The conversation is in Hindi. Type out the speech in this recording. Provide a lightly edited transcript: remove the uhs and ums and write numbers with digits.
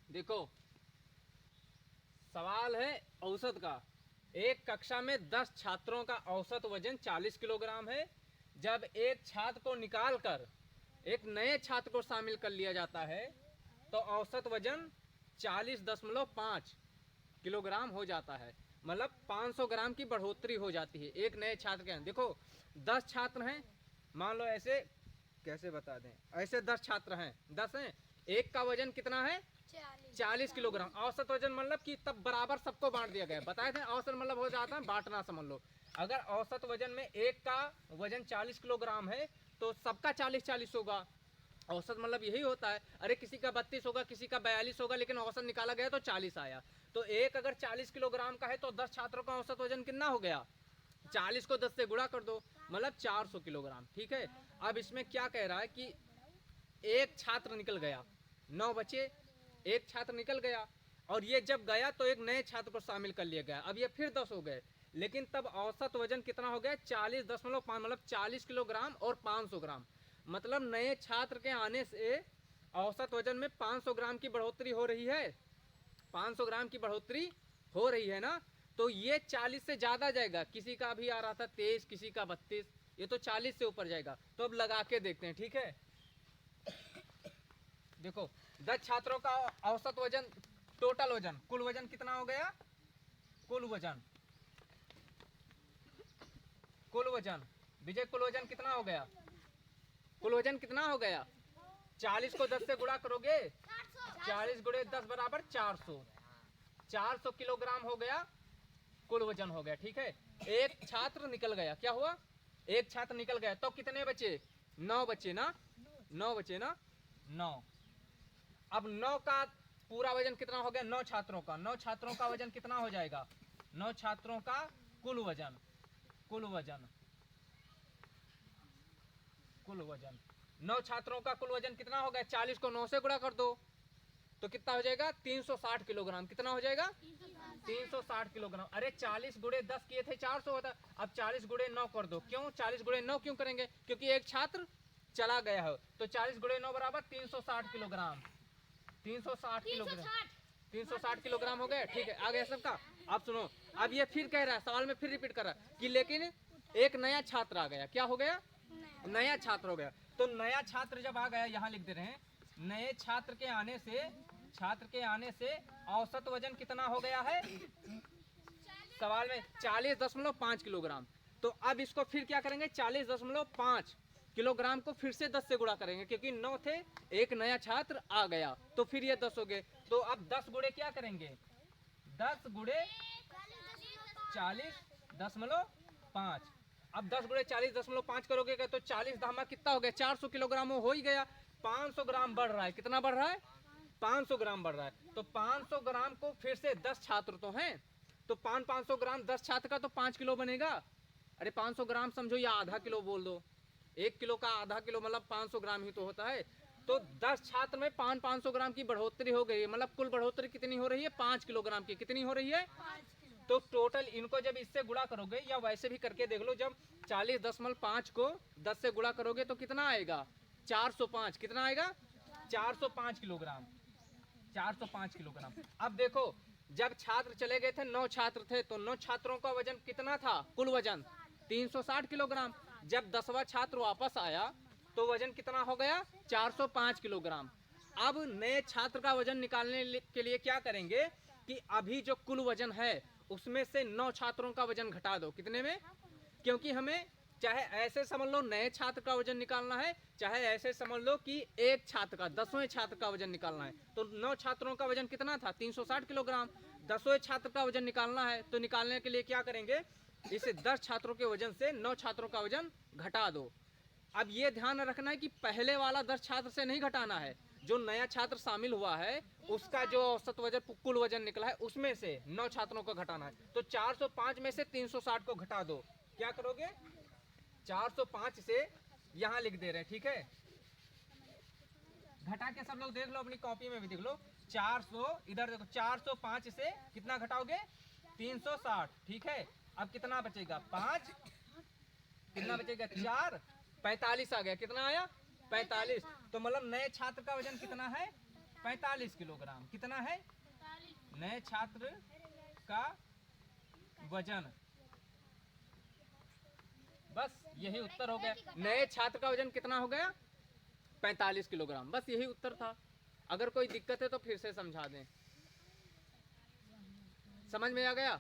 देखो सवाल है औसत का। एक कक्षा में 10 छात्रों का औसत वजन 40 किलोग्राम है। जब एक छात्र को निकालकर एक नए छात्र को शामिल कर लिया जाता है तो औसत वजन 40.5 किलोग्राम हो जाता है। मतलब 500 ग्राम की बढ़ोतरी हो जाती है एक नए छात्र के अंदर। देखो 10 छात्र हैं, मान लो ऐसे, कैसे बता दें, ऐसे 10 छात्र हैं, 10 हैं, एक का वजन कितना है 40 किलोग्राम। औसत वजन मतलब कि तब बराबर सबको बांट दिया गया। बताए थे औसत मतलब हो जाता है बांटना, समझ लो। अगर औसत वजन में एक का वजन 40 किलोग्राम है तो सबका 40-40 होगा। औसत मतलब यही होता है। अरे किसी का 32 होगा, किसी का 42 होगा, लेकिन औसत निकाला गया तो 40 आया। तो एक अगर 40 किलोग्राम का है तो 10 छात्रों का औसत वजन कितना हो गया, 40 को 10 से गुणा कर दो, मतलब 400 किलोग्राम। ठीक है। अब इसमें क्या कह रहा है कि एक छात्र निकल गया, 9 बचे, एक छात्र निकल गया और ये जब गया तो एक नए छात्र को शामिल कर लिया गया। अब ये फिर 10 हो गए, लेकिन तब औसत वजन कितना हो गया 40.5, मतलब 40 किलोग्राम और 500 ग्राम। मतलब नए छात्र के आने से औसत वजन में 500 ग्राम की बढ़ोतरी हो रही है। 500 ग्राम की बढ़ोतरी हो रही है ना। तो ये 40 से ज़्यादा जाएगा। किसी का भी आ रहा था 23, किसी का 32, ये तो 40 से ऊपर जाएगा। तो अब लगा के देखते हैं। ठीक है। देखो 10 छात्रों का औसत वजन, टोटल वजन, कुल वजन कितना हो गया, कुल वजन, कुल वजन, विजय कुल वजन कितना हो गया, कुल वजन कितना हो गया, 40 को 10 से गुणा करोगे, 40 गुणे 10 बराबर 400, 400 किलोग्राम हो गया, कुल वजन हो गया। ठीक है। एक छात्र निकल गया, क्या हुआ, एक छात्र निकल गया, तो कितने बचे, 9 बचे ना, 9 बचे ना, 9। अब 9 का पूरा वजन कितना हो गया, 9 छात्रों का, 9 छात्रों का वजन कितना हो जाएगा, 9 छात्रों का कुल वजन, कुल वजन, कुल वजन, 9 छात्रों का कुल वजन कितना हो गया, 40 को 9 से गुणा कर दो तो कितना हो जाएगा 360 किलोग्राम। कितना हो जाएगा 360 किलोग्राम। अरे 40 गुणे 10 किए थे 400 होता, अब 40 गुणे 9 कर दो। क्यों 40 गुणे 9 क्यों करेंगे, क्योंकि एक छात्र चला गया हो। तो 40 गुणे 9 बराबर 360 किलोग्राम, 360 किलोग्राम, 360 किलोग्राम हो गए। ठीक है, आ गया सबका। अब सुनो, अब ये फिर कह रहा है, सवाल में फिर रिपीट कर रहा है कि लेकिन एक नया छात्र आ गया। क्या हो गया, नया छात्र हो गया। तो नया छात्र जब आ गया, यहाँ लिख दे रहे हैं, नए छात्र के आने से, छात्र के आने से औसत वजन कितना हो गया है, सवाल में 40.5 किलोग्राम। तो अब इसको फिर क्या करेंगे, 40.5 किलोग्राम को फिर से 10 से गुणा करेंगे, क्योंकि 9 थे, एक नया छात्र आ गया तो फिर ये 10 हो गए। तो अब 10 गुणे क्या करेंगे, 10 गुणे 40.5। अब 10 गुणे 40.5 करोगे तो 40 धामा कितना हो गया, 400 किलोग्राम हो ही गया। 500 ग्राम बढ़ रहा है, कितना बढ़ रहा है, 500 ग्राम बढ़ रहा है। तो 500 ग्राम को फिर से 10 छात्र तो हैं, तो 500 ग्राम 10 छात्र का तो 5 किलो बनेगा। अरे 500 ग्राम समझो या आधा किलो बोल दो, 1 किलो का आधा किलो मतलब 500 ग्राम ही तो होता है। तो 10 छात्र में 500 ग्राम की बढ़ोतरी हो गई, मतलब कुल बढ़ोतरी कितनी हो रही है, 5 किलोग्राम की। कितनी हो रही है, तो टोटल इनको जब इससे गुणा करोगे या वैसे भी करके देख लो, जब 40.5 को 10 से गुणा करोगे तो कितना आएगा 405। कितना आएगा 405 किलोग्राम, 405 किलोग्राम। अब देखो जब छात्र चले गए थे, 9 छात्र थे, तो 9 छात्रों का वजन कितना था, कुल वजन 360 किलोग्राम। जब 10वां छात्र वापस आया तो वजन कितना हो गया 405 किलोग्राम। अब नए छात्र का वजन निकालने के लिए क्या करेंगे कि अभी जो कुल वजन है उसमें से 9 छात्रों का वजन घटा दो। कितने में, क्योंकि हमें चाहे ऐसे समझ लो नए छात्र का वजन निकालना है, चाहे ऐसे समझ लो कि एक छात्र का, 10वें छात्र का वजन निकालना है। तो 9 छात्रों का वजन कितना था 360 किलोग्राम, 10वें छात्र का वजन निकालना है, तो निकालने के लिए क्या करेंगे, इसे 10 छात्रों के वजन से 9 छात्रों का वजन घटा दो। अब ये ध्यान रखना है कि पहले वाला 10 छात्र से नहीं घटाना है, जो नया छात्र शामिल हुआ है उसका जो औसत वजन, कुल वजन निकला है उसमें से 9 छात्रों को घटाना है। तो 405 में से 360 को घटा दो। क्या करोगे, 405 से यहां लिख दे रहे हैं। ठीक है, घटा के सब लोग देख लो, अपनी कॉपी में भी देख लो। 400 इधर देखो, 405 से कितना घटाओगे 360। ठीक है, अब कितना बचेगा 5, कितना बचेगा 4, 45 आ गया। कितना आया 45। तो मतलब नए छात्र का वजन कितना है 45 किलोग्राम। कितना है नए छात्र का वजन? बस यही उत्तर हो गया। नए छात्र का वजन कितना हो गया? 45 किलोग्राम। बस यही उत्तर था। अगर कोई दिक्कत है तो फिर से समझा दें। समझ में आ गया?